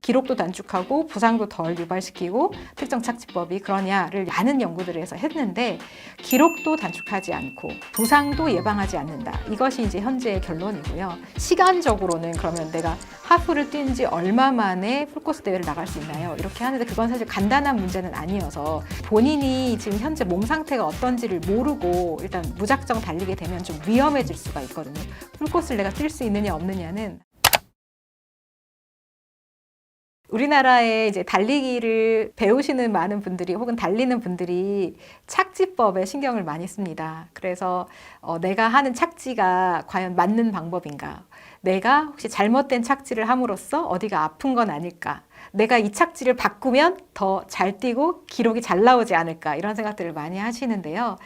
기록도 단축하고 부상도 덜 유발시키고 특정 착지법이 그러냐를 많은 연구들을 해서 했는데 기록도 단축하지 않고 부상도 예방하지 않는다. 이것이 이제 현재의 결론이고요. 시간적으로는 그러면 내가 하프를 뛴 지 얼마 만에 풀코스 대회를 나갈 수 있나요? 이렇게 하는데 그건 사실 간단한 문제는 아니어서 본인이 지금 현재 몸 상태가 어떤지를 모르고 일단 무작정 달리게 되면 좀 위험해질 수가 있거든요. 풀코스를 내가 뛸 수 있느냐 없느냐는 우리나라에 이제 달리기를 배우시는 많은 분들이 혹은 달리는 분들이 착지법에 신경을 많이 씁니다. 그래서 내가 하는 착지가 과연 맞는 방법인가? 내가 혹시 잘못된 착지를 함으로써 어디가 아픈 건 아닐까? 내가 이 착지를 바꾸면 더 잘 뛰고 기록이 잘 나오지 않을까? 이런 생각들을 많이 하시는데요.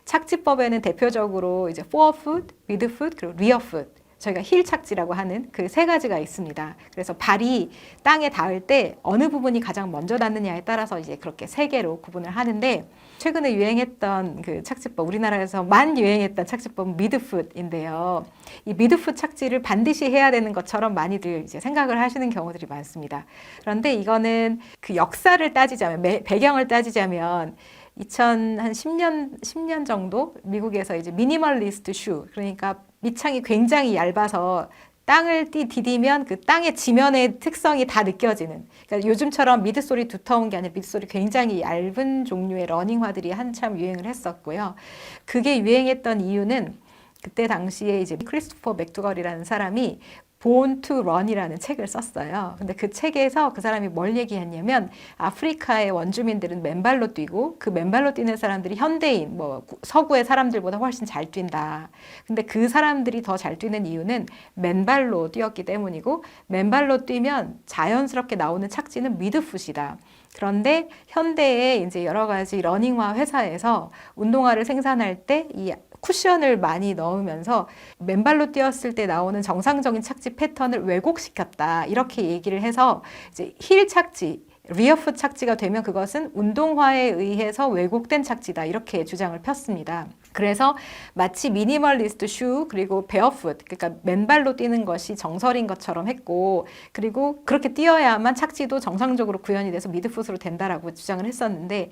착지법에는 대표적으로 이제 forefoot, midfoot, 그리고 rearfoot 저희가 힐 착지라고 하는 그 세 가지가 있습니다. 그래서 발이 땅에 닿을 때 어느 부분이 가장 먼저 닿느냐에 따라서 이제 그렇게 세 개로 구분을 하는데 최근에 유행했던 그 착지법, 우리나라에서만 유행했던 착지법은 미드풋인데요. 이 미드풋 착지를 반드시 해야 되는 것처럼 많이들 이제 생각을 하시는 경우들이 많습니다. 그런데 이거는 그 역사를 따지자면, 배경을 따지자면 10년 정도 미국에서 이제 미니멀리스트 슈, 그러니까 밑창이 굉장히 얇아서 땅을 디디면 그 땅의 지면의 특성이 다 느껴지는, 그러니까 요즘처럼 미드솔이 두터운 게 아니라 미드솔이 굉장히 얇은 종류의 러닝화들이 한참 유행을 했었고요. 그게 유행했던 이유는 그때 당시에 이제 크리스토퍼 맥두걸이라는 사람이 Born to Run이라는 책을 썼어요. 근데 그 책에서 그 사람이 뭘 얘기했냐면 아프리카의 원주민들은 맨발로 뛰고 그 맨발로 뛰는 사람들이 현대인, 서구의 사람들보다 훨씬 잘 뛴다. 근데 그 사람들이 더 잘 뛰는 이유는 맨발로 뛰었기 때문이고 맨발로 뛰면 자연스럽게 나오는 착지는 미드풋이다. 그런데 현대에 이제 여러 가지 러닝화 회사에서 운동화를 생산할 때 이 쿠션을 많이 넣으면서 맨발로 뛰었을 때 나오는 정상적인 착지 패턴을 왜곡시켰다. 이렇게 얘기를 해서 이제 힐 착지, 리어풋 착지가 되면 그것은 운동화에 의해서 왜곡된 착지다. 이렇게 주장을 폈습니다. 그래서 마치 미니멀리스트 슈 그리고 베어풋, 그러니까 맨발로 뛰는 것이 정설인 것처럼 했고, 그리고 그렇게 뛰어야만 착지도 정상적으로 구현이 돼서 미드풋으로 된다라고 주장을 했었는데,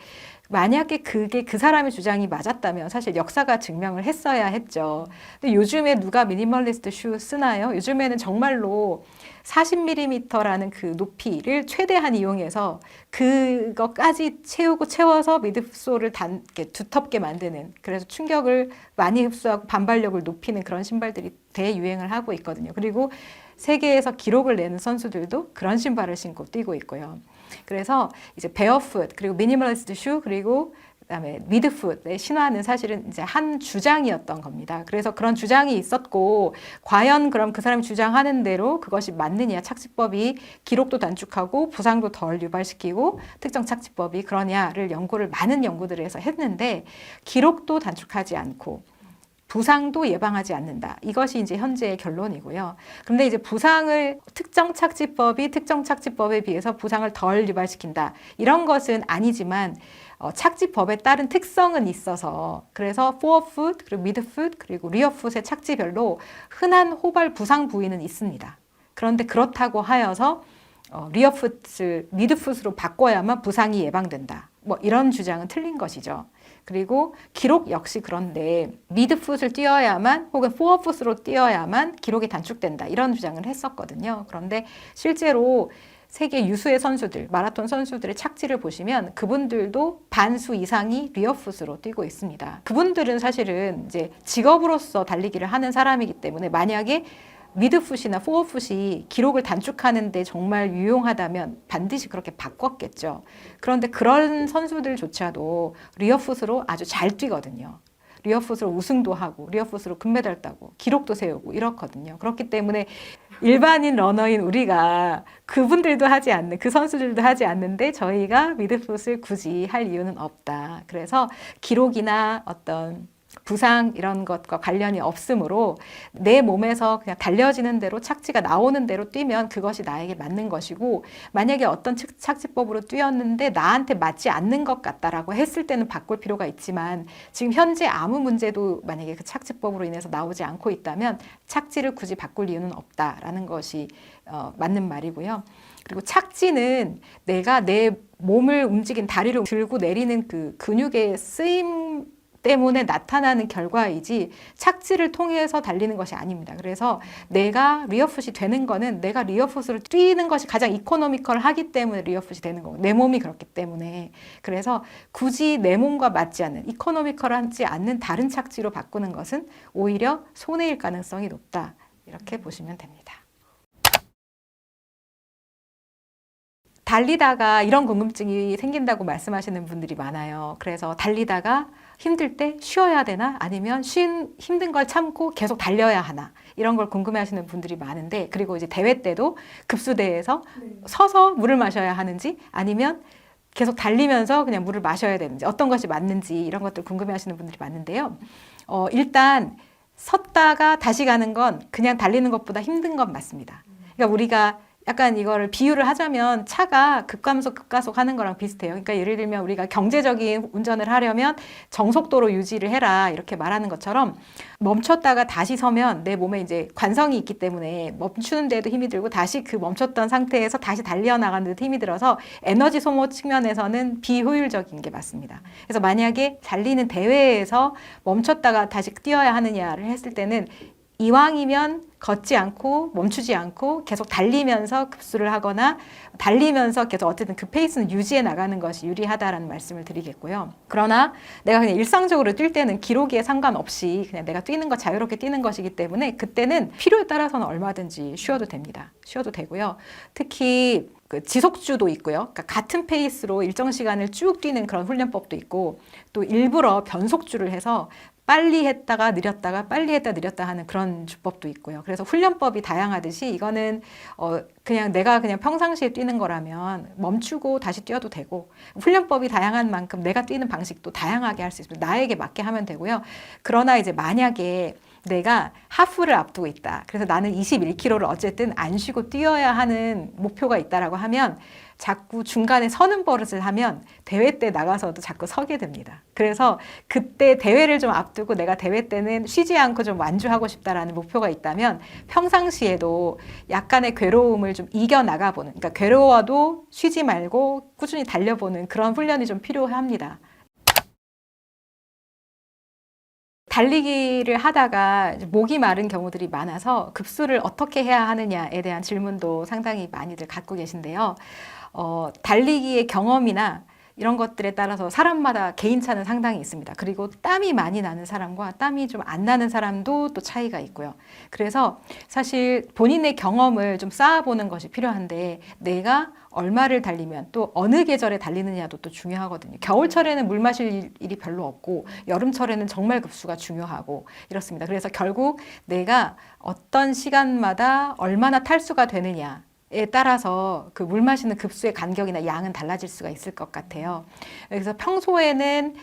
만약에 그게 그 사람의 주장이 맞았다면 사실 역사가 증명을 했어야 했죠. 근데 요즘에 누가 미니멀리스트 슈 쓰나요? 요즘에는 정말로 40mm라는 그 높이를 최대한 이용해서 그것까지 채워서 미드솔을 두텁게 만드는, 그래서 충격을 많이 흡수하고 반발력을 높이는 그런 신발들이 대유행을 하고 있거든요. 그리고 세계에서 기록을 내는 선수들도 그런 신발을 신고 뛰고 있고요. 그래서 이제 베어풋, 그리고 미니멀리스트 슈, 그리고 그다음에 미드풋의 신화는 사실은 이제 한 주장이었던 겁니다. 그래서 그런 주장이 있었고, 과연 그럼 그 사람이 주장하는 대로 그것이 맞느냐, 착지법이 기록도 단축하고 부상도 덜 유발시키고 특정 착지법이 그러냐를 많은 연구들을 해서 했는데 기록도 단축하지 않고 부상도 예방하지 않는다. 이것이 이제 현재의 결론이고요. 그런데 이제 특정 착지법에 비해서 부상을 덜 유발시킨다. 이런 것은 아니지만 착지법에 따른 특성은 있어서, 그래서 forefoot, 그리고 midfoot, 그리고 rearfoot의 착지별로 흔한 호발 부상 부위는 있습니다. 그런데 그렇다고 하여서 rearfoot을 midfoot으로 바꿔야만 부상이 예방된다. 이런 주장은 틀린 것이죠. 그리고 기록 역시 그런데 미드풋을 뛰어야만 혹은 포어풋으로 뛰어야만 기록이 단축된다. 이런 주장을 했었거든요. 그런데 실제로 세계 유수의 선수들, 마라톤 선수들의 착지를 보시면 그분들도 반수 이상이 리어풋으로 뛰고 있습니다. 그분들은 사실은 이제 직업으로서 달리기를 하는 사람이기 때문에 만약에 미드풋이나 포어풋이 기록을 단축하는 데 정말 유용하다면 반드시 그렇게 바꿨겠죠. 그런데 그런 선수들조차도 리어풋으로 아주 잘 뛰거든요. 리어풋으로 우승도 하고 리어풋으로 금메달 따고 기록도 세우고 이렇거든요. 그렇기 때문에 일반인 러너인 우리가 그분들도 하지 않는, 그 선수들도 하지 않는데 저희가 미드풋을 굳이 할 이유는 없다. 그래서 기록이나 어떤 부상 이런 것과 관련이 없으므로 내 몸에서 그냥 달려지는 대로 착지가 나오는 대로 뛰면 그것이 나에게 맞는 것이고, 만약에 어떤 착지법으로 뛰었는데 나한테 맞지 않는 것 같다라고 했을 때는 바꿀 필요가 있지만, 지금 현재 아무 문제도 만약에 그 착지법으로 인해서 나오지 않고 있다면 착지를 굳이 바꿀 이유는 없다라는 것이 맞는 말이고요. 그리고 착지는 내가 내 몸을 움직인 다리를 들고 내리는 그 근육의 쓰임 때문에 나타나는 결과이지 착지를 통해서 달리는 것이 아닙니다. 그래서 내가 리어풋이 되는 거는 내가 리어풋으로 뛰는 것이 가장 이코노미컬하기 때문에 리어풋이 되는 거고, 내 몸이 그렇기 때문에. 그래서 굳이 내 몸과 맞지 않는, 이코노미컬하지 않는 다른 착지로 바꾸는 것은 오히려 손해일 가능성이 높다, 이렇게 보시면 됩니다. 달리다가 이런 궁금증이 생긴다고 말씀하시는 분들이 많아요. 그래서 달리다가 힘들 때 쉬어야 되나? 아니면 힘든 걸 참고 계속 달려야 하나? 이런 걸 궁금해하시는 분들이 많은데, 그리고 이제 대회 때도 급수대에서 서서 물을 마셔야 하는지, 아니면 계속 달리면서 그냥 물을 마셔야 되는지, 어떤 것이 맞는지, 이런 것들 궁금해하시는 분들이 많은데요. 일단 섰다가 다시 가는 건 그냥 달리는 것보다 힘든 건 맞습니다. 그러니까 우리가 약간 이거를 비유를 하자면 차가 급감속 급가속 하는 거랑 비슷해요. 그러니까 예를 들면 우리가 경제적인 운전을 하려면 정속도로 유지를 해라, 이렇게 말하는 것처럼 멈췄다가 다시 서면 내 몸에 이제 관성이 있기 때문에 멈추는 데도 힘이 들고 다시 그 멈췄던 상태에서 다시 달려나가는 데도 힘이 들어서 에너지 소모 측면에서는 비효율적인 게 맞습니다. 그래서 만약에 달리는 대회에서 멈췄다가 다시 뛰어야 하느냐를 했을 때는 이왕이면 걷지 않고 멈추지 않고 계속 달리면서 급수를 하거나 달리면서 계속 어쨌든 그 페이스는 유지해 나가는 것이 유리하다라는 말씀을 드리겠고요. 그러나 내가 그냥 일상적으로 뛸 때는 기록에 상관없이 그냥 내가 뛰는 거 자유롭게 뛰는 것이기 때문에 그때는 필요에 따라서는 얼마든지 쉬어도 됩니다. 쉬어도 되고요. 특히 그 지속주도 있고요. 그러니까 같은 페이스로 일정 시간을 쭉 뛰는 그런 훈련법도 있고, 또 일부러 변속주를 해서 빨리 했다가 느렸다가 빨리 했다 느렸다 하는 그런 주법도 있고요. 그래서 훈련법이 다양하듯이 이거는 그냥 내가 그냥 평상시에 뛰는 거라면 멈추고 다시 뛰어도 되고, 훈련법이 다양한 만큼 내가 뛰는 방식도 다양하게 할 수 있습니다. 나에게 맞게 하면 되고요. 그러나 이제 만약에 내가 하프를 앞두고 있다, 그래서 나는 21km를 어쨌든 안 쉬고 뛰어야 하는 목표가 있다라고 하면 자꾸 중간에 서는 버릇을 하면 대회 때 나가서도 자꾸 서게 됩니다. 그래서 그때 대회를 좀 앞두고 내가 대회 때는 쉬지 않고 좀 완주하고 싶다라는 목표가 있다면 평상시에도 약간의 괴로움을 좀 이겨나가보는, 그러니까 괴로워도 쉬지 말고 꾸준히 달려보는 그런 훈련이 좀 필요합니다. 달리기를 하다가 목이 마른 경우들이 많아서 급수를 어떻게 해야 하느냐에 대한 질문도 상당히 많이들 갖고 계신데요. 달리기의 경험이나 이런 것들에 따라서 사람마다 개인차는 상당히 있습니다. 그리고 땀이 많이 나는 사람과 땀이 좀 안 나는 사람도 또 차이가 있고요. 그래서 사실 본인의 경험을 좀 쌓아보는 것이 필요한데, 내가 얼마를 달리면 또 어느 계절에 달리느냐도 또 중요하거든요. 겨울철에는 물 마실 일이 별로 없고 여름철에는 정말 급수가 중요하고 이렇습니다. 그래서 결국 내가 어떤 시간마다 얼마나 탈수가 되느냐 에 따라서 그 물 마시는 급수의 간격이나 양은 달라질 수가 있을 것 같아요. 그래서 평소에는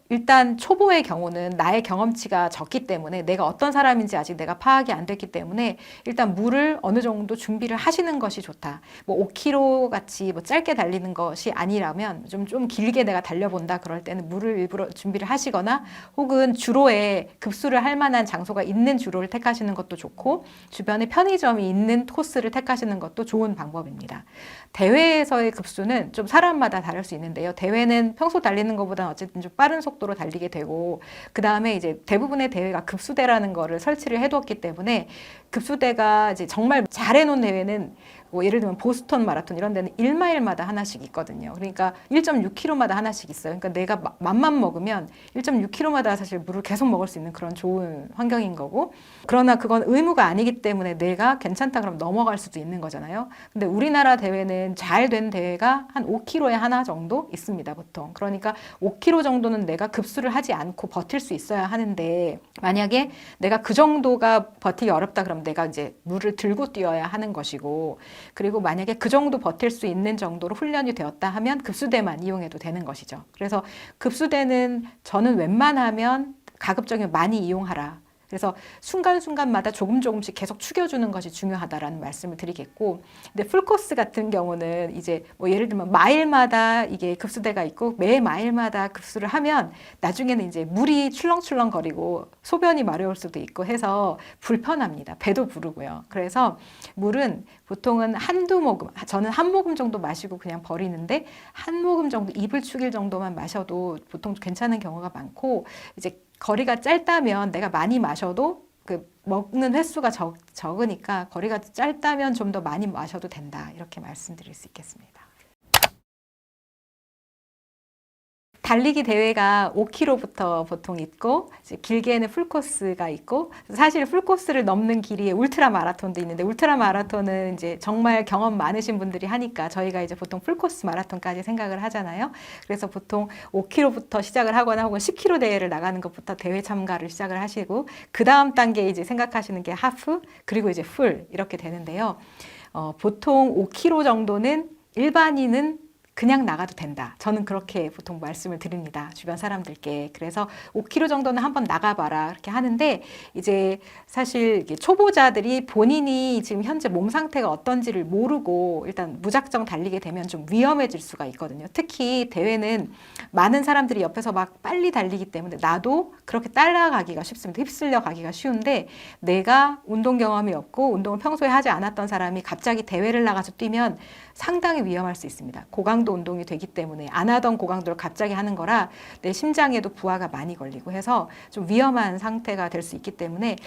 일단 초보의 경우는 나의 경험치가 적기 때문에 내가 어떤 사람인지 아직 내가 파악이 안 됐기 때문에 일단 물을 어느 정도 준비를 하시는 것이 좋다. 뭐 5km 같이 뭐 짧게 달리는 것이 아니라면 좀 길게 내가 달려본다 그럴 때는 물을 일부러 준비를 하시거나, 혹은 주로에 급수를 할 만한 장소가 있는 주로를 택하시는 것도 좋고, 주변에 편의점이 있는 코스를 택하시는 것도 좋은 방법입니다. 대회에서의 급수는 좀 사람마다 다를 수 있는데요. 대회는 평소 달리는 것보다는 어쨌든 좀 빠른 속도로 달리게 되고, 그 다음에 이제 대부분의 대회가 급수대라는 거를 설치를 해두었기 때문에, 급수대가 이제 정말 잘해놓은 대회는 뭐 예를 들면 보스턴 마라톤 이런 데는 1마일마다 하나씩 있거든요. 그러니까 1.6km마다 하나씩 있어요. 그러니까 내가 맘만 먹으면 1.6km마다 사실 물을 계속 먹을 수 있는 그런 좋은 환경인 거고, 그러나 그건 의무가 아니기 때문에 내가 괜찮다 그러면 넘어갈 수도 있는 거잖아요. 근데 우리나라 대회는 잘 된 대회가 한 5km에 하나 정도 있습니다, 보통. 그러니까 5km 정도는 내가 급수를 하지 않고 버틸 수 있어야 하는데, 만약에 내가 그 정도가 버티기 어렵다 그러면 내가 이제 물을 들고 뛰어야 하는 것이고, 그리고 만약에 그 정도 버틸 수 있는 정도로 훈련이 되었다 하면 급수대만 이용해도 되는 것이죠. 그래서 급수대는 저는 웬만하면 가급적이면 많이 이용하라. 그래서 순간순간마다 조금씩 계속 축여주는 것이 중요하다라는 말씀을 드리겠고, 근데 풀코스 같은 경우는 이제 뭐 예를 들면 마일마다 이게 급수대가 있고 매 마일마다 급수를 하면 나중에는 이제 물이 출렁출렁거리고 소변이 마려울 수도 있고 해서 불편합니다. 배도 부르고요. 그래서 물은 보통은 한두 모금, 저는 한 모금 정도 마시고 그냥 버리는데 한 모금 정도, 입을 축일 정도만 마셔도 보통 괜찮은 경우가 많고, 이제 거리가 짧다면 내가 많이 마셔도 그 먹는 횟수가 적으니까 거리가 짧다면 좀 더 많이 마셔도 된다. 이렇게 말씀드릴 수 있겠습니다. 달리기 대회가 5km부터 보통 있고, 이제 길게는 풀코스가 있고, 사실 풀코스를 넘는 길이 울트라 마라톤도 있는데, 울트라 마라톤은 이제 정말 경험 많으신 분들이 하니까 저희가 이제 보통 풀코스 마라톤까지 생각을 하잖아요. 그래서 보통 5km부터 시작을 하거나 혹은 10km 대회를 나가는 것부터 대회 참가를 시작을 하시고, 그 다음 단계 이제 생각하시는 게 하프, 그리고 이제 풀 이렇게 되는데요. 보통 5km 정도는 일반인은 그냥 나가도 된다. 저는 그렇게 보통 말씀을 드립니다. 주변 사람들께. 그래서 5km 정도는 한번 나가봐라. 그렇게 하는데, 이제 사실 초보자들이 본인이 지금 현재 몸 상태가 어떤지를 모르고 일단 무작정 달리게 되면 좀 위험해질 수가 있거든요. 특히 대회는 많은 사람들이 옆에서 막 빨리 달리기 때문에 나도 그렇게 따라가기가 쉽습니다. 휩쓸려 가기가 쉬운데, 내가 운동 경험이 없고 운동을 평소에 하지 않았던 사람이 갑자기 대회를 나가서 뛰면 상당히 위험할 수 있습니다. 고강도 운동이 되기 때문에 안 하던 고강도를 갑자기 하는 거라 내 심장에도 부하가 많이 걸리고 해서 좀 위험한 상태가 될 수 있기 때문에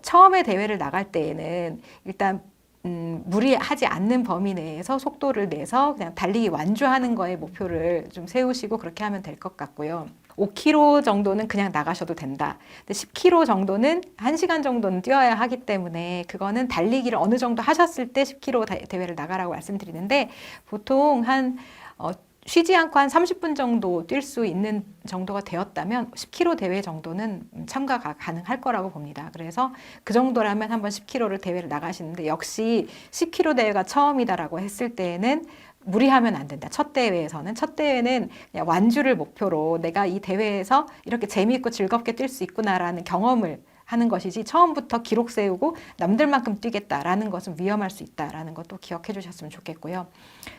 처음에 대회를 나갈 때에는 일단 무리하지 않는 범위 내에서 속도를 내서 그냥 달리기 완주하는 거에 목표를 좀 세우시고 그렇게 하면 될 것 같고요. 5km 정도는 그냥 나가셔도 된다. 근데 10km 정도는 1시간 정도는 뛰어야 하기 때문에 그거는 달리기를 어느 정도 하셨을 때 10km 대회를 나가라고 말씀드리는데, 보통 쉬지 않고 한 30분 정도 뛸 수 있는 정도가 되었다면 10km 대회 정도는 참가가 가능할 거라고 봅니다. 그래서 그 정도라면 한번 10km를 대회를 나가시는데, 역시 10km 대회가 처음이다라고 했을 때에는 무리하면 안 된다. 첫 대회는 그냥 완주를 목표로 내가 이 대회에서 이렇게 재미있고 즐겁게 뛸 수 있구나라는 경험을 하는 것이지, 처음부터 기록 세우고 남들만큼 뛰겠다라는 것은 위험할 수 있다라는 것도 기억해 주셨으면 좋겠고요.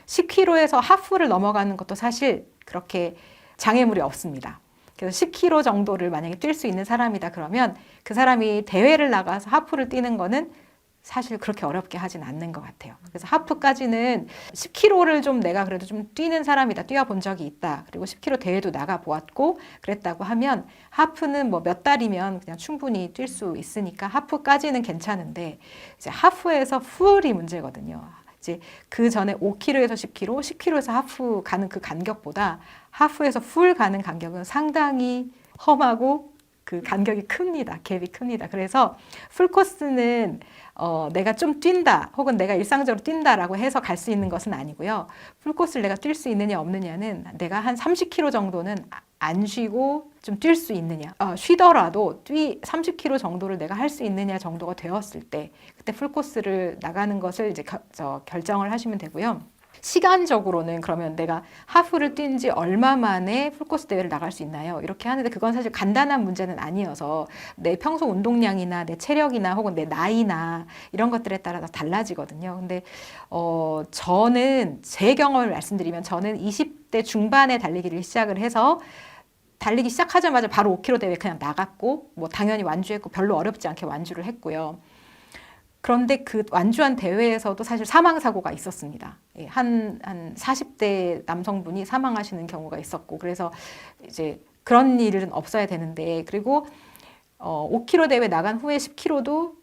10km에서 하프를 넘어가는 것도 사실 그렇게 장애물이 없습니다. 그래서 10km 정도를 만약에 뛸 수 있는 사람이다 그러면 그 사람이 대회를 나가서 하프를 뛰는 거는 사실 그렇게 어렵게 하진 않는 것 같아요. 그래서 하프까지는 10km를 좀 내가 그래도 좀 뛰는 사람이다, 뛰어본 적이 있다, 그리고 10km 대회도 나가 보았고 그랬다고 하면 하프는 뭐 몇 달이면 그냥 충분히 뛸 수 있으니까 하프까지는 괜찮은데, 이제 하프에서 풀이 문제거든요. 이제 그 전에 5km에서 10km, 10km에서 하프 가는 그 간격보다 하프에서 풀 가는 간격은 상당히 험하고 그 간격이 큽니다. 갭이 큽니다. 그래서 풀코스는 내가 좀 뛴다 혹은 내가 일상적으로 뛴다라고 해서 갈 수 있는 것은 아니고요. 풀코스를 내가 뛸 수 있느냐 없느냐는 내가 한 30km 정도는 안 쉬고 좀 뛸 수 있느냐, 쉬더라도 30km 정도를 내가 할 수 있느냐 정도가 되었을 때 그때 풀코스를 나가는 것을 이제 결정을 하시면 되고요. 시간적으로는 그러면 내가 하프를 뛴 지 얼마 만에 풀코스 대회를 나갈 수 있나요? 이렇게 하는데 그건 사실 간단한 문제는 아니어서 내 평소 운동량이나 내 체력이나 혹은 내 나이나 이런 것들에 따라 다 달라지거든요. 근데 저는 제 경험을 말씀드리면, 저는 20대 중반에 달리기를 시작을 해서 달리기 시작하자마자 바로 5km 대회 그냥 나갔고, 뭐 당연히 완주했고 별로 어렵지 않게 완주를 했고요. 그런데 그 완주한 대회에서도 사실 사망사고가 있었습니다. 한 40대 남성분이 사망하시는 경우가 있었고, 그래서 이제 그런 일은 없어야 되는데, 그리고 5km 대회 나간 후에 10km도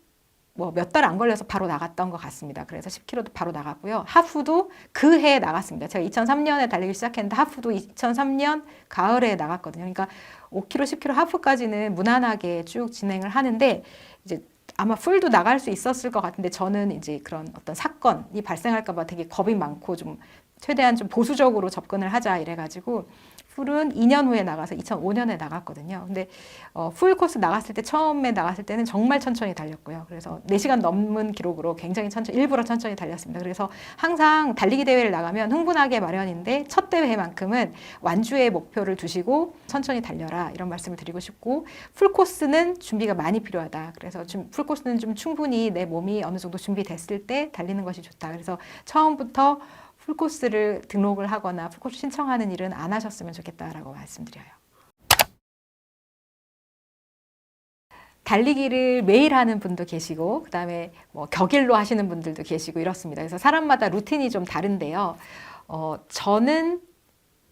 뭐 몇 달 안 걸려서 바로 나갔던 것 같습니다. 그래서 10km도 바로 나갔고요. 하프도 그 해에 나갔습니다. 제가 2003년에 달리기 시작했는데 하프도 2003년 가을에 나갔거든요. 그러니까 5km, 10km 하프까지는 무난하게 쭉 진행을 하는데, 이제 아마 풀도 나갈 수 있었을 것 같은데, 저는 이제 그런 어떤 사건이 발생할까 봐 되게 겁이 많고 좀 최대한 좀 보수적으로 접근을 하자 이래가지고 풀은 2년 후에 나가서 2005년에 나갔거든요. 근데 풀 코스 나갔을 때 처음에 나갔을 때는 정말 천천히 달렸고요. 그래서 4시간 넘는 기록으로 굉장히 일부러 천천히 달렸습니다. 그래서 항상 달리기 대회를 나가면 흥분하게 마련인데 첫 대회만큼은 완주의 목표를 두시고 천천히 달려라 이런 말씀을 드리고 싶고 풀 코스는 준비가 많이 필요하다. 그래서 풀 코스는 좀 충분히 내 몸이 어느 정도 준비됐을 때 달리는 것이 좋다. 그래서 처음부터 풀코스를 등록을 하거나 풀코스 신청하는 일은 안 하셨으면 좋겠다라고 말씀드려요. 달리기를 매일 하는 분도 계시고 그다음에 뭐 격일로 하시는 분들도 계시고 이렇습니다. 그래서 사람마다 루틴이 좀 다른데요. 저는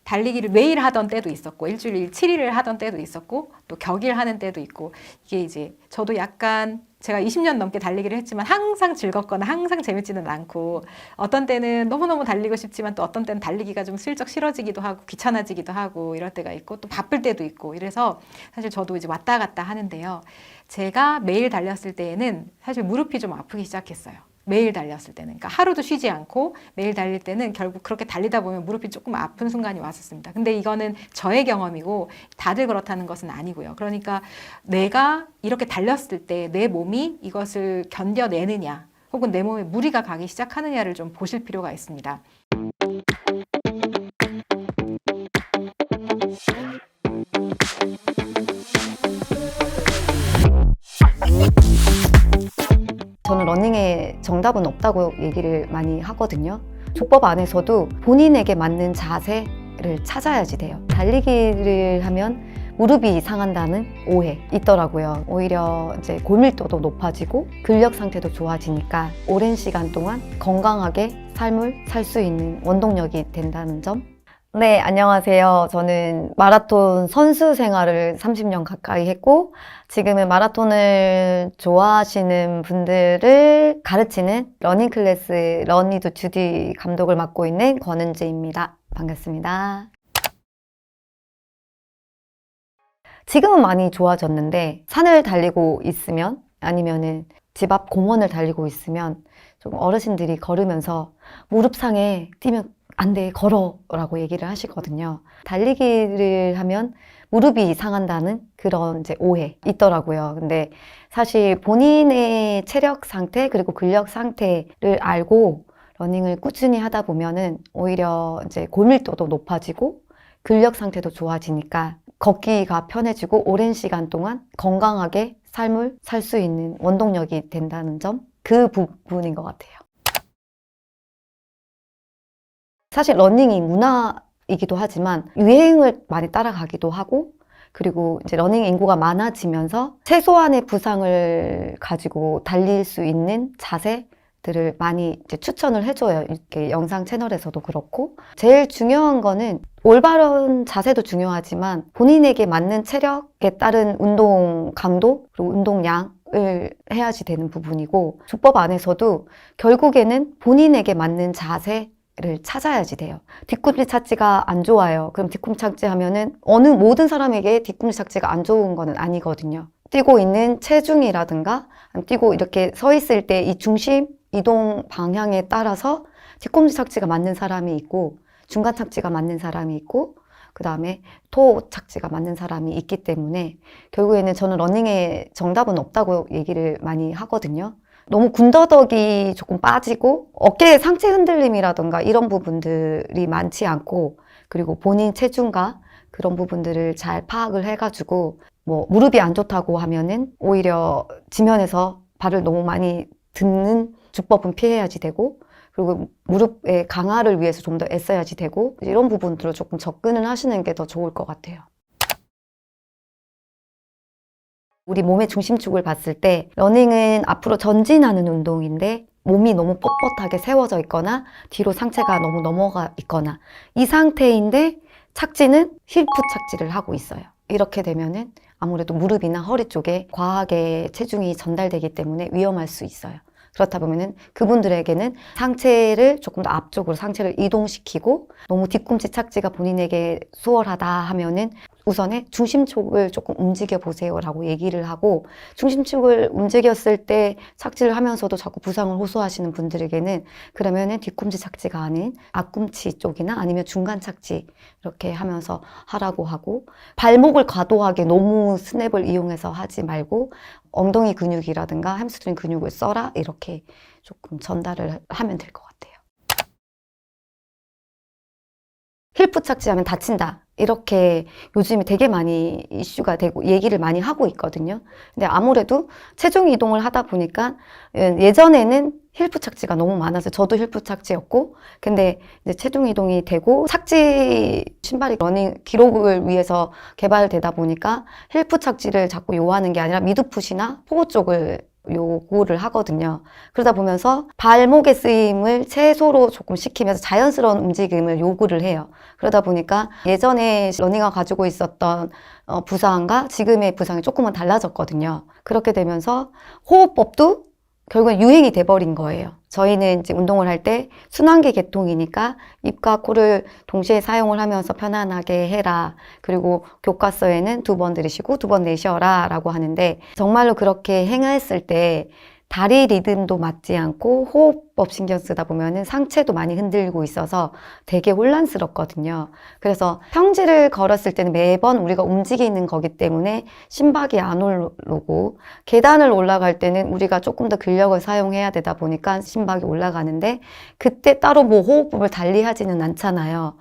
달리기를 매일 하던 때도 있었고 일주일 7일을 하던 때도 있었고 또 격일 하는 때도 있고 이게 이제 저도 약간 제가 20년 넘게 달리기를 했지만 항상 즐겁거나 항상 재밌지는 않고 어떤 때는 너무너무 달리고 싶지만 또 어떤 때는 달리기가 좀 슬쩍 싫어지기도 하고 귀찮아지기도 하고 이럴 때가 있고 또 바쁠 때도 있고 이래서 사실 저도 이제 왔다 갔다 하는데요. 제가 매일 달렸을 때에는 사실 무릎이 좀 아프기 시작했어요. 매일 달렸을 때는. 그러니까 하루도 쉬지 않고 매일 달릴 때는 결국 그렇게 달리다 보면 무릎이 조금 아픈 순간이 왔었습니다. 근데 이거는 저의 경험이고 다들 그렇다는 것은 아니고요. 그러니까 내가 이렇게 달렸을 때 내 몸이 이것을 견뎌내느냐 혹은 내 몸에 무리가 가기 시작하느냐를 좀 보실 필요가 있습니다. 저는 러닝에 정답은 없다고 얘기를 많이 하거든요. 족법 안에서도 본인에게 맞는 자세를 찾아야지 돼요. 달리기를 하면 무릎이 상한다는 오해 있더라고요. 오히려 이제 골밀도도 높아지고 근력 상태도 좋아지니까 오랜 시간 동안 건강하게 삶을 살 수 있는 원동력이 된다는 점. 네, 안녕하세요. 저는 마라톤 선수 생활을 30년 가까이 했고 지금은 마라톤을 좋아하시는 분들을 가르치는 러닝 클래스 러니드 주디 감독을 맡고 있는 권은지입니다. 반갑습니다. 지금은 많이 좋아졌는데 산을 달리고 있으면 아니면은 집 앞 공원을 달리고 있으면 좀 어르신들이 걸으면서 무릎상에 뛰면 안 돼, 걸어 라고 얘기를 하시거든요. 달리기를 하면 무릎이 상한다는 그런 이제 오해 있더라고요. 근데 사실 본인의 체력 상태 그리고 근력 상태를 알고 러닝을 꾸준히 하다 보면은 오히려 이제 골밀도도 높아지고 근력 상태도 좋아지니까 걷기가 편해지고 오랜 시간 동안 건강하게 삶을 살 수 있는 원동력이 된다는 점, 그 부분인 것 같아요. 사실 러닝이 문화이기도 하지만 유행을 많이 따라가기도 하고 그리고 이제 러닝 인구가 많아지면서 최소한의 부상을 가지고 달릴 수 있는 자세들을 많이 이제 추천을 해줘요. 이렇게 영상 채널에서도 그렇고 제일 중요한 거는 올바른 자세도 중요하지만 본인에게 맞는 체력에 따른 운동 강도 그리고 운동량을 해야지 되는 부분이고 족법 안에서도 결국에는 본인에게 맞는 자세 를 찾아야지 돼요. 뒤꿈치 착지가 안 좋아요. 그럼 뒤꿈치 착지 하면은 모든 사람에게 뒤꿈치 착지가 안 좋은 거는 아니거든요. 뛰고 있는 체중이라든가 뛰고 이렇게 서 있을 때 이 중심 이동 방향에 따라서 뒤꿈치 착지가 맞는 사람이 있고 중간 착지가 맞는 사람이 있고 그 다음에 토 착지가 맞는 사람이 있기 때문에 결국에는 저는 러닝에 정답은 없다고 얘기를 많이 하거든요. 너무 군더더기 조금 빠지고 어깨 상체 흔들림이라던가 이런 부분들이 많지 않고 그리고 본인 체중과 그런 부분들을 잘 파악을 해가지고 뭐 무릎이 안 좋다고 하면은 오히려 지면에서 발을 너무 많이 딛는 주법은 피해야지 되고 그리고 무릎의 강화를 위해서 좀 더 애써야지 되고 이런 부분들을 조금 접근을 하시는 게 더 좋을 것 같아요. 우리 몸의 중심축을 봤을 때 러닝은 앞으로 전진하는 운동인데 몸이 너무 뻣뻣하게 세워져 있거나 뒤로 상체가 너무 넘어가 있거나 이 상태인데 착지는 힐풋 착지를 하고 있어요. 이렇게 되면은 아무래도 무릎이나 허리 쪽에 과하게 체중이 전달되기 때문에 위험할 수 있어요. 그렇다 보면은 그분들에게는 상체를 조금 더 앞쪽으로 상체를 이동시키고 너무 뒤꿈치 착지가 본인에게 수월하다 하면은 우선에 중심축을 조금 움직여 보세요 라고 얘기를 하고, 중심축을 움직였을 때 착지를 하면서도 자꾸 부상을 호소하시는 분들에게는 그러면은 뒤꿈치 착지가 아닌 앞꿈치 쪽이나 아니면 중간 착지 이렇게 하면서 하라고 하고, 발목을 과도하게 너무 스냅을 이용해서 하지 말고 엉덩이 근육이라든가 햄스트링 근육을 써라, 이렇게 조금 전달을 하면 될 것 같아요. 힐프 착지하면 다친다, 이렇게 요즘에 되게 많이 이슈가 되고 얘기를 많이 하고 있거든요. 근데 아무래도 체중 이동을 하다 보니까 예전에는 힐프 착지가 너무 많아서 저도 힐프 착지였고, 근데 이제 체중 이동이 되고 착지 신발이 러닝 기록을 위해서 개발되다 보니까 힐프 착지를 자꾸 요하는 게 아니라 미드풋이나 포고 쪽을 요구를 하거든요. 그러다 보면서 발목의 쓰임을 최소로 조금 시키면서 자연스러운 움직임을 요구를 해요. 그러다 보니까 예전에 러닝화 가지고 있었던 부상과 지금의 부상이 조금은 달라졌거든요. 그렇게 되면서 호흡법도 결국은 유행이 돼버린 거예요. 저희는 이제 운동을 할 때 순환기 계통이니까 입과 코를 동시에 사용을 하면서 편안하게 해라. 그리고 교과서에는 2번 들이쉬고 2번 내쉬어라 라고 하는데, 정말로 그렇게 행했을 때 다리 리듬도 맞지 않고 호흡법 신경 쓰다 보면은 상체도 많이 흔들고 있어서 되게 혼란스럽거든요. 그래서 평지를 걸었을 때는 매번 우리가 움직이는 거기 때문에 심박이 안 오르고, 계단을 올라갈 때는 우리가 조금 더 근력을 사용해야 되다 보니까 심박이 올라가는데, 그때 따로 뭐 호흡법을 달리 하지는 않잖아요.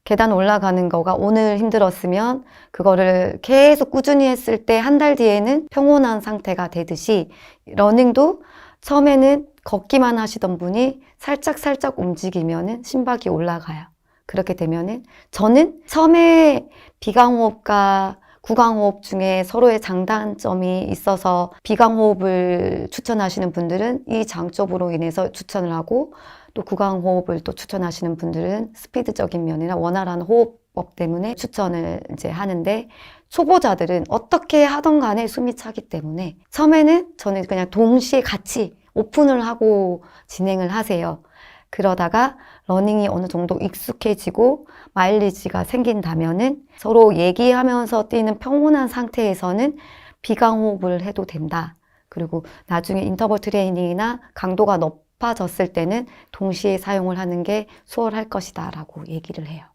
계단 올라가는 거가 오늘 힘들었으면 그거를 계속 꾸준히 했을 때 한 달 뒤에는 평온한 상태가 되듯이, 러닝도 처음에는 걷기만 하시던 분이 살짝 움직이면은 심박이 올라가요. 그렇게 되면은 저는 처음에 비강호흡과 구강호흡 중에 서로의 장단점이 있어서 비강호흡을 추천하시는 분들은 이 장점으로 인해서 추천을 하고, 또 구강호흡을 또 추천하시는 분들은 스피드적인 면이나 원활한 호흡법 때문에 추천을 이제 하는데, 초보자들은 어떻게 하던 간에 숨이 차기 때문에 처음에는 저는 그냥 동시에 같이 오픈을 하고 진행을 하세요. 그러다가 러닝이 어느 정도 익숙해지고 마일리지가 생긴다면은 서로 얘기하면서 뛰는 평온한 상태에서는 비강호흡을 해도 된다. 그리고 나중에 인터벌 트레이닝이나 강도가 높아졌을 때는 동시에 사용을 하는 게 수월할 것이다 라고 얘기를 해요.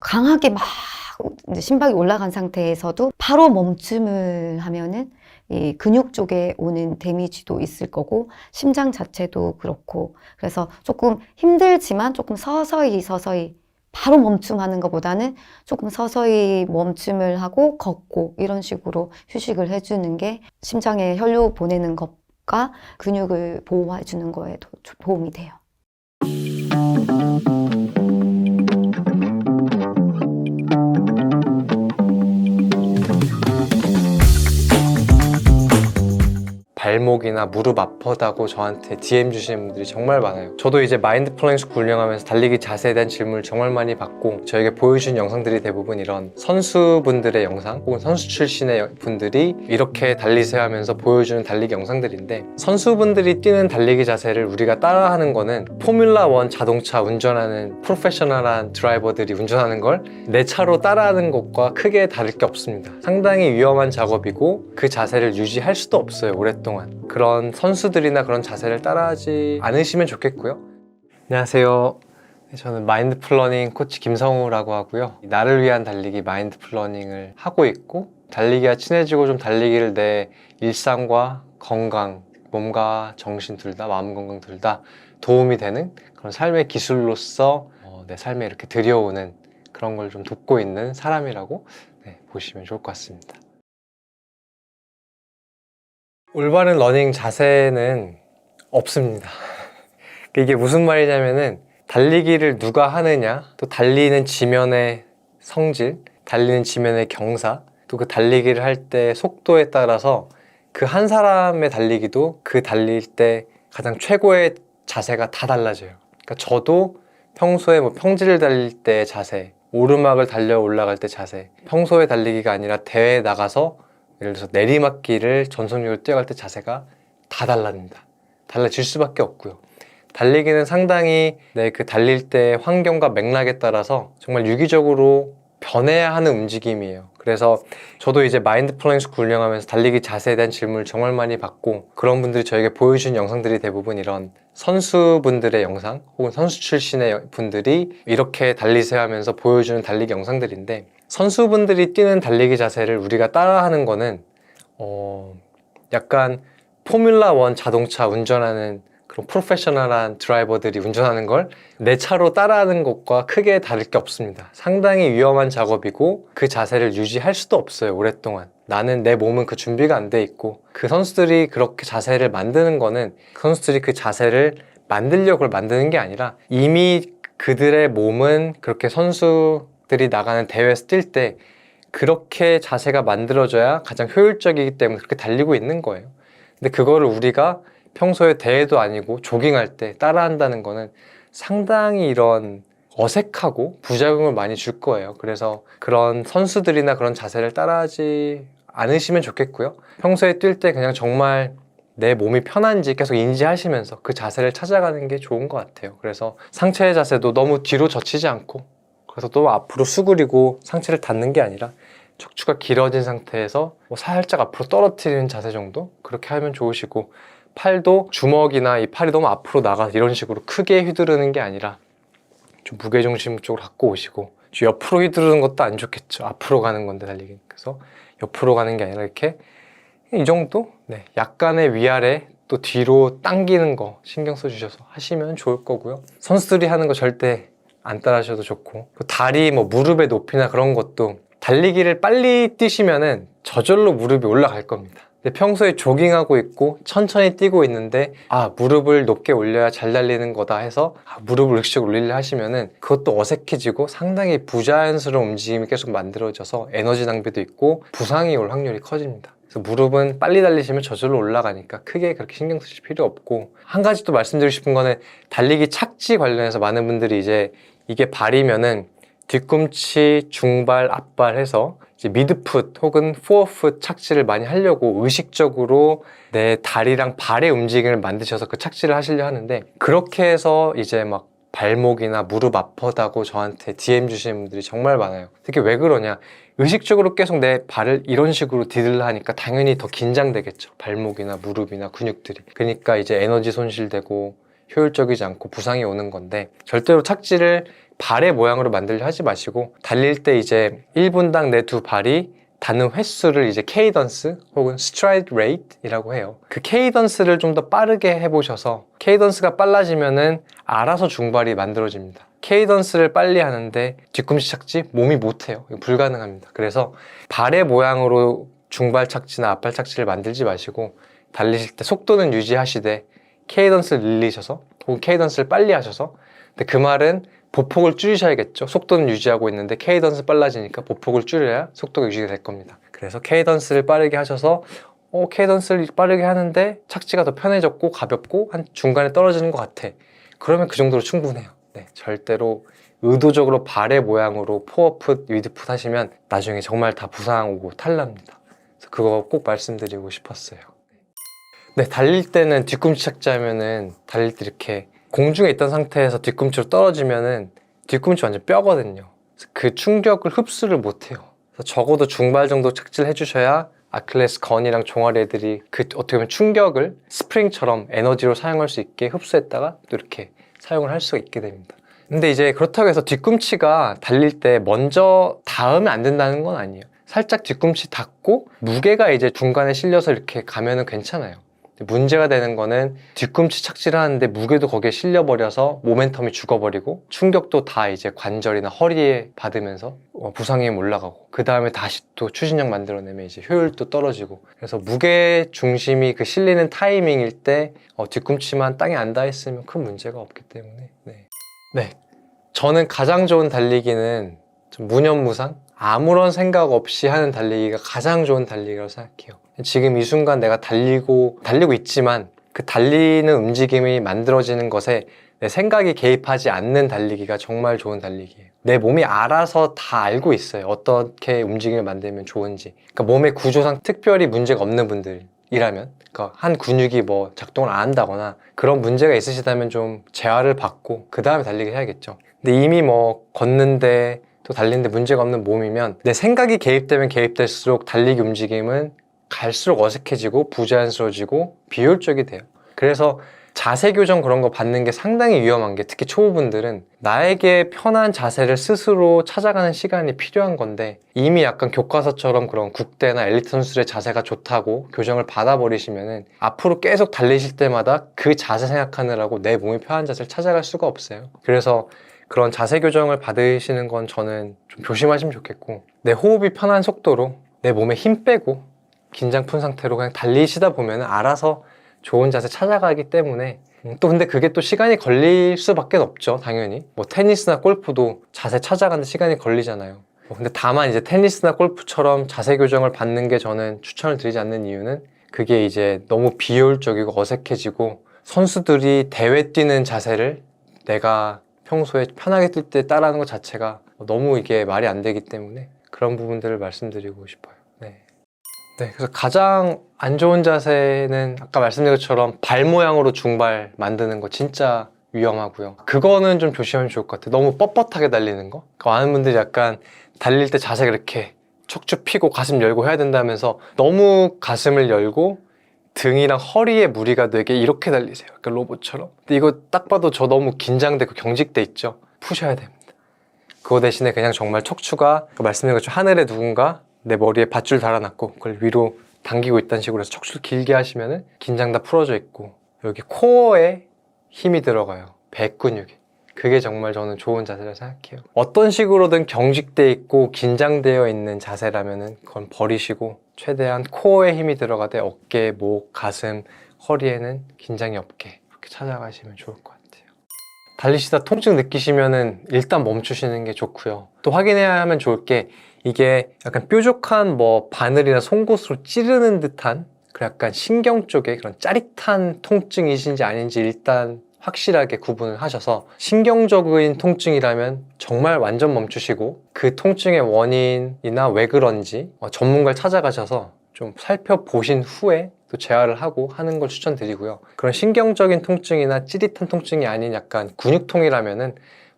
강하게 막 이제 심박이 올라간 상태에서도 바로 멈춤을 하면은 이 근육 쪽에 오는 데미지도 있을 거고, 심장 자체도 그렇고, 그래서 조금 힘들지만 조금 서서히 바로 멈춤하는 것보다는 조금 서서히 멈춤을 하고 걷고 이런 식으로 휴식을 해주는 게 심장에 혈류 보내는 것과 근육을 보호해 주는 거에도 도움이 돼요. 발목이나 무릎 아프다고 저한테 DM 주시는 분들이 정말 많아요. 저도 이제 마인드 플러닝 스쿨 운영하면서 달리기 자세에 대한 질문을 정말 많이 받고, 저에게 보여준 영상들이 대부분 이런 선수분들의 영상 혹은 선수 출신의 분들이 이렇게 달리세요 하면서 보여주는 달리기 영상들인데, 선수분들이 뛰는 달리기 자세를 우리가 따라하는 거는 포뮬라1 자동차 운전하는 프로페셔널한 드라이버들이 운전하는 걸 내 차로 따라하는 것과 크게 다를 게 없습니다. 상당히 위험한 작업이고 그 자세를 유지할 수도 없어요, 오랫동안. 그런 선수들이나 그런 자세를 따라하지 않으시면 좋겠고요. 안녕하세요. 저는 마인드 플러닝 코치 김성우라고 하고요. 나를 위한 달리기 마인드 플러닝을 하고 있고, 달리기와 친해지고 좀 달리기를 내 일상과 건강, 몸과 정신 둘 다, 마음 건강 둘 다 도움이 되는 그런 삶의 기술로서 내 삶에 이렇게 들여오는 그런 걸 좀 돕고 있는 사람이라고 보시면 좋을 것 같습니다. 올바른 러닝 자세는 없습니다. 이게 무슨 말이냐면은, 달리기를 누가 하느냐, 또 달리는 지면의 성질, 달리는 지면의 경사, 또 그 달리기를 할 때 속도에 따라서 그 한 사람의 달리기도 그 달릴 때 가장 최고의 자세가 다 달라져요. 그러니까 저도 평소에 뭐 평지를 달릴 때 자세, 오르막을 달려 올라갈 때 자세, 평소에 달리기가 아니라 대회에 나가서 예를 들어서 내리막길을 전속력으로 뛰어갈 때 자세가 다 달라집니다. 달라질 수밖에 없고요. 달리기는 상당히 그 달릴 때 환경과 맥락에 따라서 정말 유기적으로 변해야 하는 움직임이에요. 그래서 저도 이제 마인드풀니스 훈련하면서 달리기 자세에 대한 질문을 정말 많이 받고, 그런 분들이 저에게 보여준 영상들이 대부분 이런 선수분들의 영상 혹은 선수 출신의 분들이 이렇게 달리세요 하면서 보여주는 달리기 영상들인데, 선수분들이 뛰는 달리기 자세를 우리가 따라하는 거는 약간 포뮬라 1 자동차 운전하는 그런 프로페셔널한 드라이버들이 운전하는 걸 내 차로 따라하는 것과 크게 다를 게 없습니다. 상당히 위험한 작업이고 그 자세를 유지할 수도 없어요, 오랫동안. 나는 내 몸은 그 준비가 안 돼 있고, 그 선수들이 그렇게 자세를 만드는 거는 그 선수들이 그 자세를 만들려고 그걸 만드는 게 아니라 이미 그들의 몸은 그렇게 선수들이 나가는 대회에서 뛸 때 그렇게 자세가 만들어져야 가장 효율적이기 때문에 그렇게 달리고 있는 거예요. 근데 그거를 우리가 평소에 대회도 아니고 조깅할 때 따라한다는 거는 상당히 이런 어색하고 부작용을 많이 줄 거예요. 그래서 그런 선수들이나 그런 자세를 따라하지 않으시면 좋겠고요. 평소에 뛸 때 그냥 정말 내 몸이 편한지 계속 인지하시면서 그 자세를 찾아가는 게 좋은 것 같아요. 그래서 상체의 자세도 너무 뒤로 젖히지 않고, 그래서 또 앞으로 수그리고 상체를 닿는 게 아니라 척추가 길어진 상태에서 살짝 앞으로 떨어뜨리는 자세 정도? 그렇게 하면 좋으시고, 팔도 주먹이나 이 팔이 너무 앞으로 나가 이런 식으로 크게 휘두르는 게 아니라 좀 무게중심 쪽으로 갖고 오시고, 옆으로 휘두르는 것도 안 좋겠죠. 앞으로 가는 건데 달리기. 그래서 옆으로 가는 게 아니라 이렇게 이 정도? 네, 약간의 위아래 또 뒤로 당기는 거 신경 써주셔서 하시면 좋을 거고요. 선수들이 하는 거 절대 안 따라하셔도 좋고, 다리 무릎의 높이나 그런 것도 달리기를 빨리 뛰시면은 저절로 무릎이 올라갈 겁니다. 근데 평소에 조깅하고 있고 천천히 뛰고 있는데 무릎을 높게 올려야 잘 달리는 거다 해서 무릎을 의식적으로 올리려 하시면은 그것도 어색해지고 상당히 부자연스러운 움직임이 계속 만들어져서 에너지 낭비도 있고 부상이 올 확률이 커집니다. 그래서 무릎은 빨리 달리시면 저절로 올라가니까 크게 그렇게 신경 쓰실 필요 없고, 한 가지 또 말씀드리고 싶은 거는 달리기 착지 관련해서 많은 분들이 이제 이게 발이면은 뒤꿈치, 중발, 앞발 해서 이제 미드풋 혹은 포어풋 착지를 많이 하려고 의식적으로 내 다리랑 발의 움직임을 만드셔서 그 착지를 하시려 하는데, 그렇게 해서 이제 막 발목이나 무릎 아프다고 저한테 DM 주시는 분들이 정말 많아요. 특히 왜 그러냐, 의식적으로 계속 내 발을 이런 식으로 디딜라 하니까 당연히 더 긴장되겠죠, 발목이나 무릎이나 근육들이. 그러니까 이제 에너지 손실되고 효율적이지 않고 부상이 오는 건데, 절대로 착지를 발의 모양으로 만들려 하지 마시고, 달릴 때 이제 1분당 내 두 발이 닿는 횟수를 이제 케이던스 혹은 스트라이드 레이트이라고 해요. 그 케이던스를 좀 더 빠르게 해보셔서, 케이던스가 빨라지면은 알아서 중발이 만들어집니다. 케이던스를 빨리 하는데 뒤꿈치 착지 몸이 못해요. 이거 불가능합니다. 그래서 발의 모양으로 중발 착지나 앞발 착지를 만들지 마시고, 달리실 때 속도는 유지하시되 케이던스를 늘리셔서 혹은 케이던스를 빨리 하셔서, 근데 그 말은 보폭을 줄이셔야겠죠. 속도는 유지하고 있는데 케이던스 빨라지니까 보폭을 줄여야 속도가 유지가 될 겁니다. 그래서 케이던스를 빠르게 하셔서 케이던스를 빠르게 하는데 착지가 더 편해졌고 가볍고 한 중간에 떨어지는 것 같아. 그러면 그 정도로 충분해요. 네, 절대로 의도적으로 발의 모양으로 포어풋, 미드풋 하시면 나중에 정말 다 부상 오고 탈납니다. 그래서 그거 꼭 말씀드리고 싶었어요. 네, 달릴 때는 뒤꿈치 착지하면은 달릴 때 이렇게 공중에 있던 상태에서 뒤꿈치로 떨어지면은 뒤꿈치 완전 뼈거든요. 그래서 그 충격을 흡수를 못해요. 그래서 적어도 중발 정도 착지를 해주셔야 아킬레스 건이랑 종아리 애들이 그 어떻게 보면 충격을 스프링처럼 에너지로 사용할 수 있게 흡수했다가 또 이렇게 사용을 할 수가 있게 됩니다. 근데 이제 그렇다고 해서 뒤꿈치가 달릴 때 먼저 닿으면 안 된다는 건 아니에요. 살짝 뒤꿈치 닿고 무게가 이제 중간에 실려서 이렇게 가면은 괜찮아요. 문제가 되는 거는 뒤꿈치 착지를 하는데 무게도 거기에 실려버려서 모멘텀이 죽어버리고 충격도 다 이제 관절이나 허리에 받으면서 부상이 올라가고, 그 다음에 다시 또 추진력 만들어내면 이제 효율도 떨어지고. 그래서 무게 중심이 그 실리는 타이밍일 때 뒤꿈치만 땅에 안 닿았으면 큰 문제가 없기 때문에 네. 저는 가장 좋은 달리기는 좀 무념무상, 아무런 생각 없이 하는 달리기가 가장 좋은 달리기라고 생각해요. 지금 이 순간 내가 달리고 있지만 그 달리는 움직임이 만들어지는 것에 내 생각이 개입하지 않는 달리기가 정말 좋은 달리기예요. 내 몸이 알아서 다 알고 있어요. 어떻게 움직임을 만들면 좋은지. 그러니까 몸의 구조상 특별히 문제가 없는 분들이 근육이라면, 그러니까 한 근육이 뭐 작동을 안 한다거나 그런 문제가 있으시다면 좀 재활을 받고 그 다음에 달리기 해야겠죠. 근데 이미 뭐 걷는데 또 달리는데 문제가 없는 몸이면 내 생각이 개입되면 개입될수록 달리기 움직임은 갈수록 어색해지고 부자연스러워지고 비효율적이 돼요. 그래서 자세 교정 그런 거 받는 게 상당히 위험한 게, 특히 초보분들은 나에게 편한 자세를 스스로 찾아가는 시간이 필요한 건데, 이미 약간 교과서처럼 그런 국대나 엘리트 선수들의 자세가 좋다고 교정을 받아버리시면은 앞으로 계속 달리실 때마다 그 자세 생각하느라고 내 몸이 편한 자세를 찾아갈 수가 없어요. 그래서 그런 자세 교정을 받으시는 건 저는 좀 조심하시면 좋겠고, 내 호흡이 편한 속도로 내 몸에 힘 빼고 긴장 푼 상태로 그냥 달리시다 보면 알아서 좋은 자세 찾아가기 때문에, 또 근데 그게 또 시간이 걸릴 수밖에 없죠. 당연히 뭐 테니스나 골프도 자세 찾아가는데 시간이 걸리잖아요. 근데 다만 이제 테니스나 골프처럼 자세 교정을 받는 게 저는 추천을 드리지 않는 이유는, 그게 이제 너무 비효율적이고 어색해지고 선수들이 대회 뛰는 자세를 내가 평소에 편하게 뛸 때 따라하는 것 자체가 너무 이게 말이 안 되기 때문에 그런 부분들을 말씀드리고 싶어요. 네, 그래서 가장 안 좋은 자세는 아까 말씀드린 것처럼 발 모양으로 중발 만드는 거 진짜 위험하고요. 그거는 좀 조심하면 좋을 것 같아요. 너무 뻣뻣하게 달리는 거. 그러니까 많은 분들이 약간 달릴 때 자세가 이렇게 척추 펴고 가슴 열고 해야 된다면서 너무 가슴을 열고 등이랑 허리에 무리가 되게 이렇게 달리세요. 약간 로봇처럼. 근데 이거 딱 봐도 저 너무 긴장되고 경직돼 있죠. 푸셔야 됩니다. 그거 대신에 그냥 정말 척추가 말씀드린 것처럼 하늘에 누군가 내 머리에 밧줄 달아놨고 그걸 위로 당기고 있다는 식으로 해서 척추를 길게 하시면은 긴장 다 풀어져 있고, 여기 코어에 힘이 들어가요. 배 근육에. 그게 정말 저는 좋은 자세라 생각해요. 어떤 식으로든 경직돼 있고 긴장되어 있는 자세라면은 그건 버리시고 최대한 코어에 힘이 들어가되 어깨, 목, 가슴, 허리에는 긴장이 없게 그렇게 찾아가시면 좋을 것 같아요. 달리시다 통증 느끼시면은 일단 멈추시는 게 좋고요. 또 확인해야 하면 좋을 게, 이게 약간 뾰족한 뭐 바늘이나 송곳으로 찌르는 듯한 그 약간 신경 쪽에 그런 짜릿한 통증이신지 아닌지 일단 확실하게 구분을 하셔서, 신경적인 통증이라면 정말 완전 멈추시고 그 통증의 원인이나 왜 그런지 전문가를 찾아가셔서 좀 살펴보신 후에 또 재활을 하고 하는 걸 추천드리고요. 그런 신경적인 통증이나 찌릿한 통증이 아닌 약간 근육통이라면은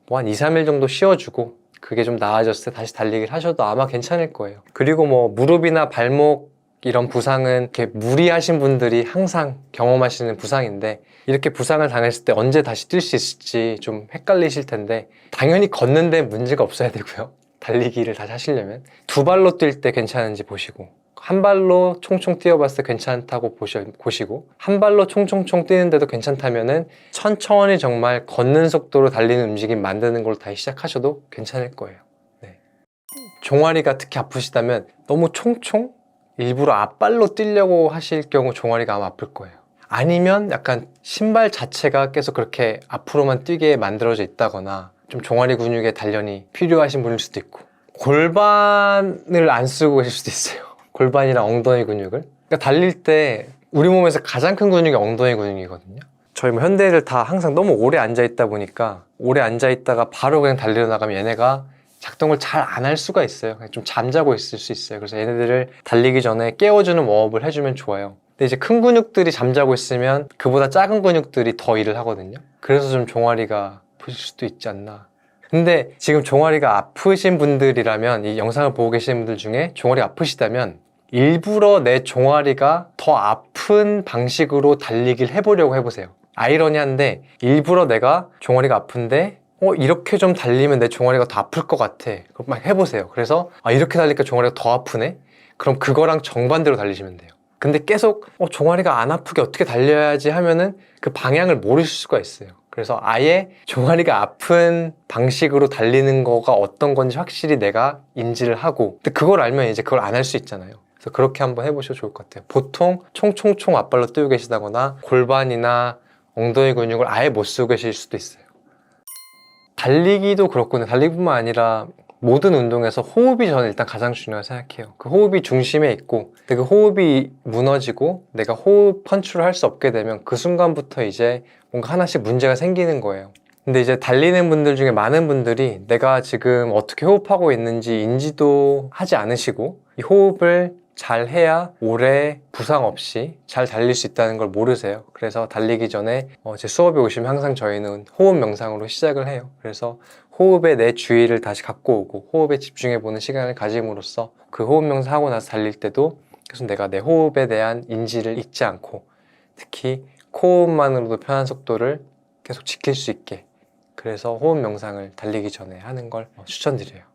뭐 한 2, 3일 정도 쉬어주고 그게 좀 나아졌을 때 다시 달리기를 하셔도 아마 괜찮을 거예요. 그리고 뭐 무릎이나 발목 이런 부상은 이렇게 무리하신 분들이 항상 경험하시는 부상인데, 이렇게 부상을 당했을 때 언제 다시 뛸 수 있을지 좀 헷갈리실 텐데, 당연히 걷는데 문제가 없어야 되고요. 달리기를 다시 하시려면 두 발로 뛸 때 괜찮은지 보시고, 한 발로 총총 뛰어봤을 때 괜찮다고 보시고, 한 발로 총총총 뛰는데도 괜찮다면은 천천히 정말 걷는 속도로 달리는 움직임 만드는 걸로 다시 시작하셔도 괜찮을 거예요. 네. 종아리가 특히 아프시다면 너무 총총 일부러 앞발로 뛰려고 하실 경우 종아리가 아마 아플 거예요. 아니면 약간 신발 자체가 계속 그렇게 앞으로만 뛰게 만들어져 있다거나 좀 종아리 근육의 단련이 필요하신 분일 수도 있고, 골반을 안 쓰고 계실 수도 있어요. 골반이랑 엉덩이 근육을. 그러니까 달릴 때 우리 몸에서 가장 큰 근육이 엉덩이 근육이거든요. 저희 뭐 현대인들 다 항상 너무 오래 앉아있다 보니까, 오래 앉아있다가 바로 그냥 달리러 나가면 얘네가 작동을 잘 안 할 수가 있어요. 그냥 좀 잠자고 있을 수 있어요. 그래서 얘네들을 달리기 전에 깨워주는 웜업을 해주면 좋아요. 근데 이제 큰 근육들이 잠자고 있으면 그보다 작은 근육들이 더 일을 하거든요. 그래서 좀 종아리가 아프실 수도 있지 않나. 근데 지금 종아리가 아프신 분들이라면, 이 영상을 보고 계시는 분들 중에 종아리가 아프시다면 일부러 내 종아리가 더 아픈 방식으로 달리기를 해보려고 해보세요. 아이러니한데 일부러 내가 종아리가 아픈데 이렇게 좀 달리면 내 종아리가 더 아플 것 같아. 그럼 막 해보세요. 그래서 이렇게 달리니까 종아리가 더 아프네? 그럼 그거랑 정반대로 달리시면 돼요. 근데 계속 종아리가 안 아프게 어떻게 달려야지 하면은 그 방향을 모르실 수가 있어요. 그래서 아예 종아리가 아픈 방식으로 달리는 거가 어떤 건지 확실히 내가 인지를 하고, 근데 그걸 알면 이제 그걸 안 할 수 있잖아요. 그래서 그렇게 한번 해보셔도 좋을 것 같아요. 보통 총총총 앞발로 뛰고 계시다거나 골반이나 엉덩이 근육을 아예 못 쓰고 계실 수도 있어요. 달리기도 그렇군요. 달리기뿐만 아니라 모든 운동에서 호흡이 저는 일단 가장 중요하다고 생각해요. 그 호흡이 중심에 있고, 근데 그 호흡이 무너지고 내가 호흡 컨트롤 할 수 없게 되면 그 순간부터 이제 뭔가 하나씩 문제가 생기는 거예요. 근데 이제 달리는 분들 중에 많은 분들이 내가 지금 어떻게 호흡하고 있는지 인지도 하지 않으시고 이 호흡을 잘 해야 오래 부상 없이 잘 달릴 수 있다는 걸 모르세요. 그래서 달리기 전에 제 수업에 오시면 항상 저희는 호흡 명상으로 시작을 해요. 그래서 호흡에 내 주의를 다시 갖고 오고 호흡에 집중해보는 시간을 가짐으로써 그 호흡 명상하고 나서 달릴 때도 계속 내가 내 호흡에 대한 인지를 잊지 않고 특히 코호흡만으로도 편한 속도를 계속 지킬 수 있게, 그래서 호흡 명상을 달리기 전에 하는 걸 추천드려요.